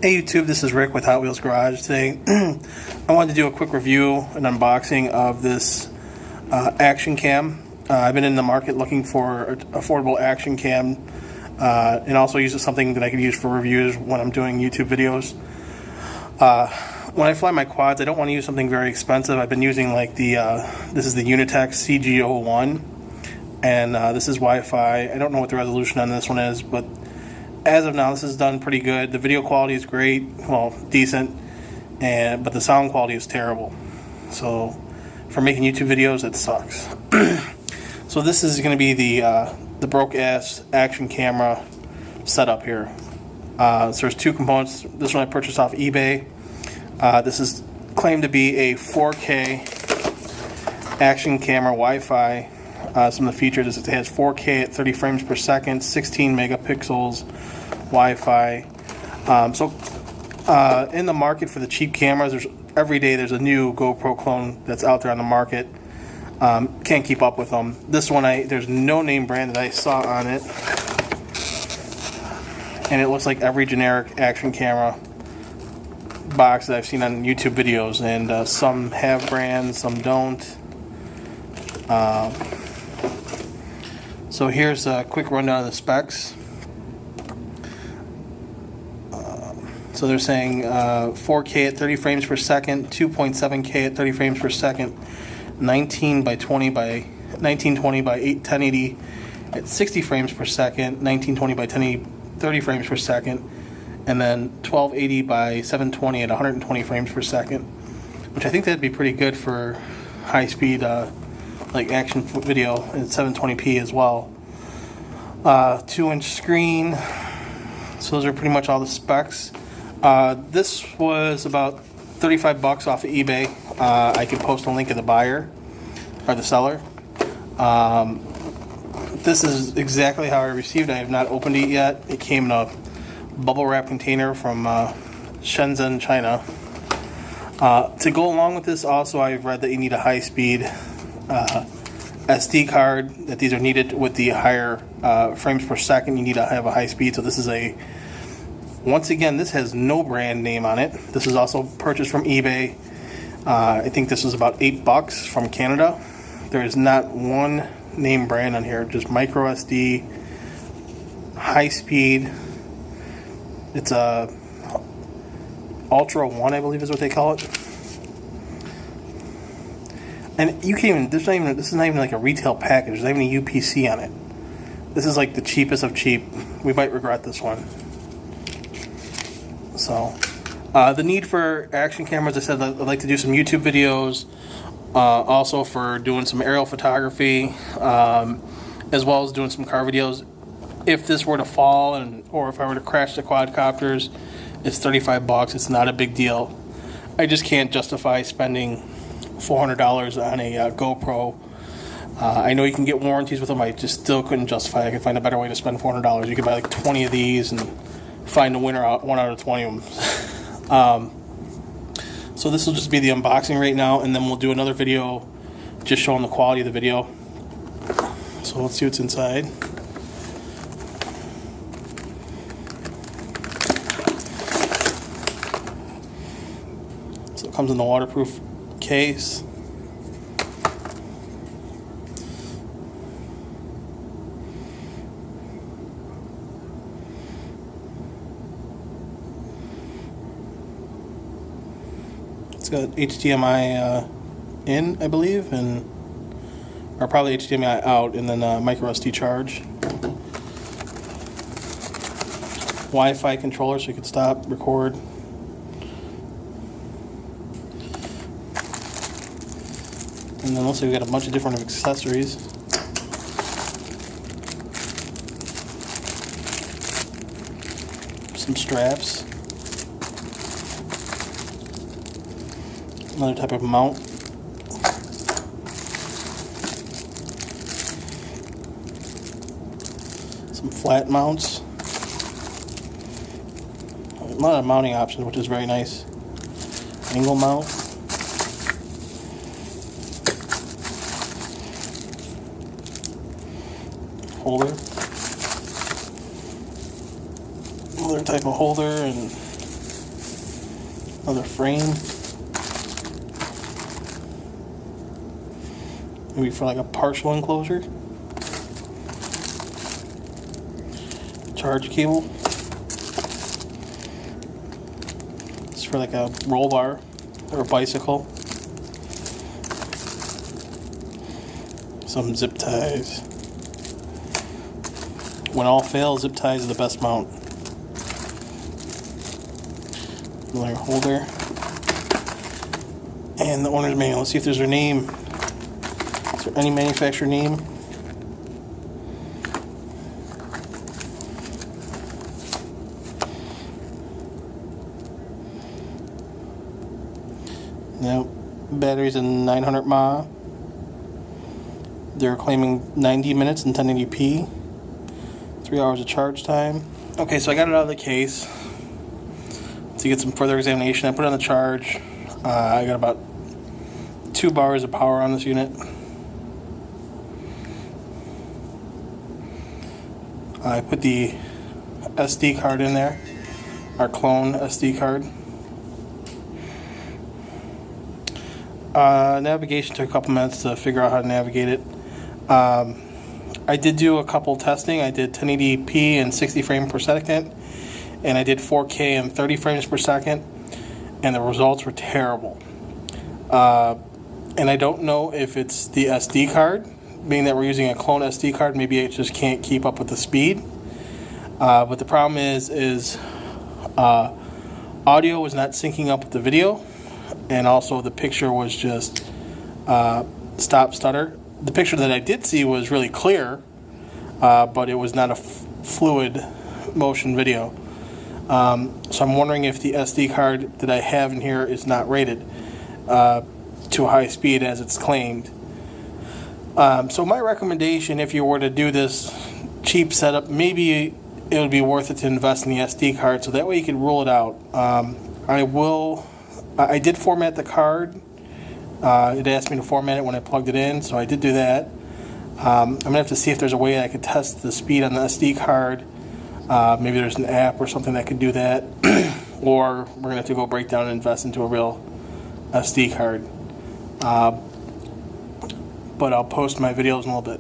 Hey YouTube, this is Rick with Hot Wheels Garage. Today I wanted to do a quick review and unboxing of this action cam. I've been in the market looking for an affordable action cam and also use something that I could use for reviews when I'm doing YouTube videos. When I fly my quads, I don't want to use something very expensive. I've been using like this is the Untitled XD5000, and this is Wi-Fi. I don't know what the resolution on this one is, but as of now, this is done pretty good. The video quality is great, well, decent, but the sound quality is terrible. So for making YouTube videos, it sucks. So this is going to be the broke-ass action camera setup here. So there's two components. This one I purchased off eBay. This is claimed to be a 4K action camera Wi-Fi. Some of the features is it has 4K at 30 frames per second, 16 megapixels, Wi-Fi. In the market for the cheap cameras, every day there's a new GoPro clone that's out there on the market. Can't keep up with them. This one, there's no name brand that I saw on it, and it looks like every generic action camera box that I've seen on YouTube videos, and some have brands, some don't. So here's a quick rundown of the specs. So they're saying 4K at 30 frames per second, 2.7K at 30 frames per second, 1920 by 1080 at 60 frames per second, 1920 by 1080 30 frames per second, and then 1280 by 720 at 120 frames per second, which I think that'd be pretty good for high speed like action video at 720p as well. 2-inch screen. So those are pretty much all the specs. This was about $35 off of eBay. I can post a link of the buyer or the seller. This is exactly how I received it. I have not opened it yet. It came in a bubble wrap container from Shenzhen, China. To go along with this, also I've read that you need a high-speed SD card, that these are needed with the higher frames per second. You need to have a high speed. So this is once again, this has no brand name on it. This is also purchased from eBay. I think this was about $8 from Canada. There is not one name brand on here, just micro SD, high speed. It's a Ultra 1, I believe is what they call it. And you can't even, this is not even like a retail package. There's not even a UPC on it. This is like the cheapest of cheap. We might regret this one. So, the need for action cameras, I said I'd like to do some YouTube videos, also for doing some aerial photography, as well as doing some car videos. If this were to fall, or if I were to crash the quadcopters, it's $35. It's not a big deal. I just can't justify spending $400 on a GoPro. I know you can get warranties with them. I just still couldn't justify it. I could find a better way to spend $400. You could buy like 20 of these and find a winner out 1 out of 20 of them. So this will just be the unboxing right now, and then we'll do another video just showing the quality of the video. So let's see what's inside. So it comes in the waterproof case. It's got HDMI in, I believe, or probably HDMI out, and then micro SD charge. Wi-Fi controller, so you could stop, record. And then looks like we got a bunch of different accessories. Some straps. Another type of mount. Some flat mounts. A lot of mounting options, which is very nice. Angle mount. Holder. Another type of holder, and Another frame. Maybe for like a partial enclosure. Charge cable. It's for like a roll bar or a bicycle. Some zip ties. When all fails, zip ties is the best mount. Another holder. And the owner's manual. Let's see if there's their name. Is there any manufacturer name? Nope. Battery's a 900 mAh. They're claiming 90 minutes in 1080p. 3 hours of charge time. Okay, so I got it out of the case to get some further examination. I put it on the charge. I got about 2 bars of power on this unit. I put the SD card in there, our clone SD card. Navigation took a couple minutes to figure out how to navigate it. I did do a couple testing. I did 1080p and 60 frames per second, and I did 4K and 30 frames per second, and the results were terrible. And I don't know if it's the SD card, being that we're using a clone SD card, maybe it just can't keep up with the speed. But the problem is audio was not syncing up with the video, and also the picture was just stop stutter. The picture that I did see was really clear, but it was not a fluid motion video. So I'm wondering if the SD card that I have in here is not rated to a high speed as it's claimed. So my recommendation, if you were to do this cheap setup, maybe it would be worth it to invest in the SD card, so that way you can rule it out. I did format the card. It asked me to format it when I plugged it in, so I did do that. I'm going to have to see if there's a way I could test the speed on the SD card. Maybe there's an app or something that could do that. Or we're going to have to go break down and invest into a real SD card. But I'll post my videos in a little bit.